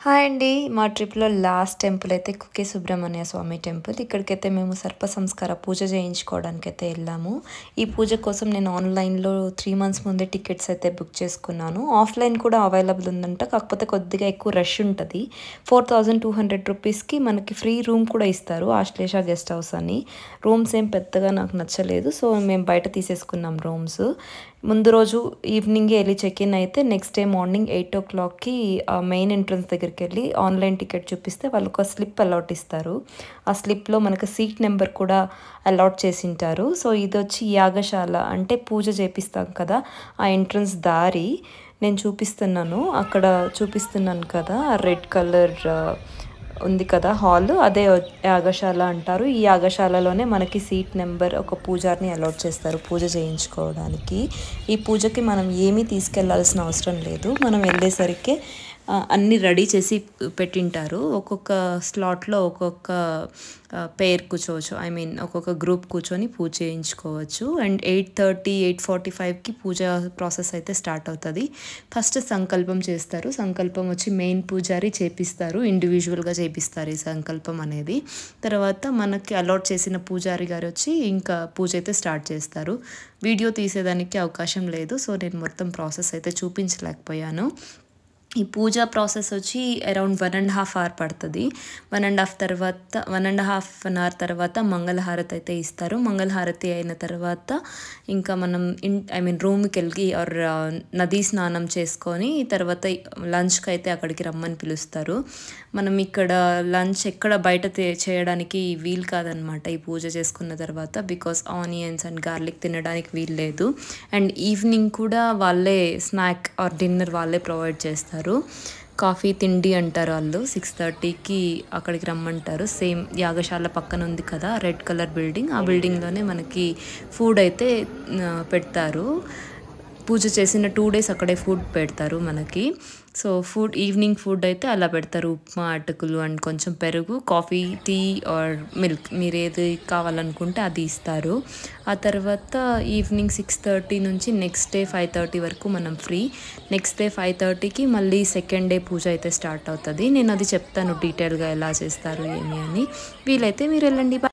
Hi అండి. మా ట్రిప్‌లో లాస్ట్ టెంపుల్ అయితే కుక్కే సుబ్రహ్మణ్య స్వామి టెంపుల్. ఇక్కడికైతే మేము సర్ప సంస్కార పూజ చేయించుకోవడానికైతే ఎళ్ళాము. ఈ పూజ కోసం నేను ఆన్‌లైన్‌లో 3 మంత్స్ ముందే టికెట్స్ అయితే బుక్ చేసుకున్నాను. ఆఫ్‌లైన్ కూడా అవైలబుల్ ఉందంట. కాకపోతే కొద్దిగా ఎక్కువ రష్ ఉంటది. 4200 రూపీస్‌కి మనకి ఫ్రీ రూమ్ కూడా ఇస్తారు. ఆశ్లేష గెస్ట్ హౌస్ అని. రూమ్స్ ఏం పెద్దగా నాకు నచ్చలేదు. సో, మేము బయట తీసేసుకున్నాం రూమ్స్. ముందు రోజు ఈవినింగే ఎళ్లి చెక్ ఇన్ అయితే నెక్స్ట్ డే మార్నింగ్ 8:00కి మెయిన్ ఎంట్రన్స్ దగ్గరికెళ్ళి ఆన్‌లైన్ టికెట్ చూపిస్తే వాళ్ళు ఒక స్లిప్ అలాట్ ఇస్తారు. ఆ స్లిప్‌లో మనకు సీట్ నెంబర్ కూడా అలాట్ చేసుంటారు. సో, ఇదొచ్చి యాగశాల అంటే పూజ చేపిస్తాం కదా! ఆ ఎంట్రన్స్ దారి నేను చూపిస్తున్నాను. అక్కడ చూపిస్తున్నాను కదా! రెడ్ కలర్ ఉంది కదా హాల్, అదే యాగశాల అంటారు. ఈ యాగశాలలోనే మనకి సీట్ నెంబర్ ఒక పూజారిని అలాట్ చేస్తారు పూజ చేయించుకోవడానికి. ఈ పూజకి మనం ఏమీ తీసుకెళ్లాల్సిన అవసరం లేదు. మనం వెళ్ళేసరికే అన్నీ రెడీ చేసి పెట్టింటారు. ఒక్కొక్క స్లాట్‌లో ఒక్కొక్క పెయిర్ కూర్చోవచ్చు. ఐ మీన్ ఒక్కొక్క గ్రూప్ కూర్చొని పూజ చేయించుకోవచ్చు. అండ్ 8:30, 8:45కి పూజ ప్రాసెస్ అయితే స్టార్ట్ అవుతది. ఫస్ట్ సంకల్పం చేస్తారు. సంకల్పం వచ్చి మెయిన్ పూజారి చేపిస్తారు. ఇండివిజువల్‌గా చేపిస్తారు ఈ సంకల్పం అనేది. తర్వాత మనకి అలాట్ చేసిన పూజారి గారు వచ్చి ఇంకా పూజ అయితే స్టార్ట్ చేస్తారు. వీడియో తీసేదానికి అవకాశం లేదు. సో, నేను మొత్తం ప్రాసెస్ అయితే చూపించలేకపోయాను. ఈ పూజా ప్రాసెస్ వచ్చి అరౌండ్ 1.5 అవర్ పడుతుంది. 1.5 అవర్ తర్వాత మంగళహారతి అయితే ఇస్తారు. మంగళహారతి అయిన తర్వాత ఇంకా మనం రూమ్కి వెళ్ళి నదీ స్నానం చేసుకొని తర్వాత లంచ్కి అయితే అక్కడికి రమ్మని పిలుస్తారు. మనం ఇక్కడ లంచ్ ఎక్కడ బయట చేయడానికి వీలు కాదనమాట ఈ పూజ చేసుకున్న తర్వాత. బికాస్ ఆనియన్స్ అండ్ గార్లిక్ తినడానికి వీలు లేదు. అండ్ ఈవినింగ్ కూడా వాళ్ళే స్నాక్ ఆర్ డిన్నర్ వాళ్ళే ప్రొవైడ్ చేస్తారు. కాఫీ తిండి అంటారు వాళ్ళు. 6:30కి అక్కడికి రమ్మంటారు. సేమ్ యాగశాల పక్కన ఉంది కదా రెడ్ కలర్ బిల్డింగ్, ఆ బిల్డింగ్లోనే మనకి ఫుడ్ అయితే పెడతారు. పూజ చేసిన 2 డేస్ అక్కడే ఫుడ్ పెడతారు మనకి. సో, ఈవినింగ్ ఫుడ్ అయితే అలా పెడతారు. ఉప్మా, అటుకులు అండ్ కొంచెం పెరుగు, కాఫీ, టీ ఆర్ మిల్క్ మీరు ఏది కావాలనుకుంటే అది ఇస్తారు. ఆ తర్వాత ఈవినింగ్ 6:30 నుంచి నెక్స్ట్ డే 5:30 వరకు మనం ఫ్రీ. నెక్స్ట్ డే 5:30కి మళ్ళీ సెకండ్ డే పూజ అయితే స్టార్ట్ అవుతుంది. నేను అది చెప్తాను డీటెయిల్గా ఎలా చేస్తారు ఏమి అని. వీలైతే మీరు వెళ్ళండి.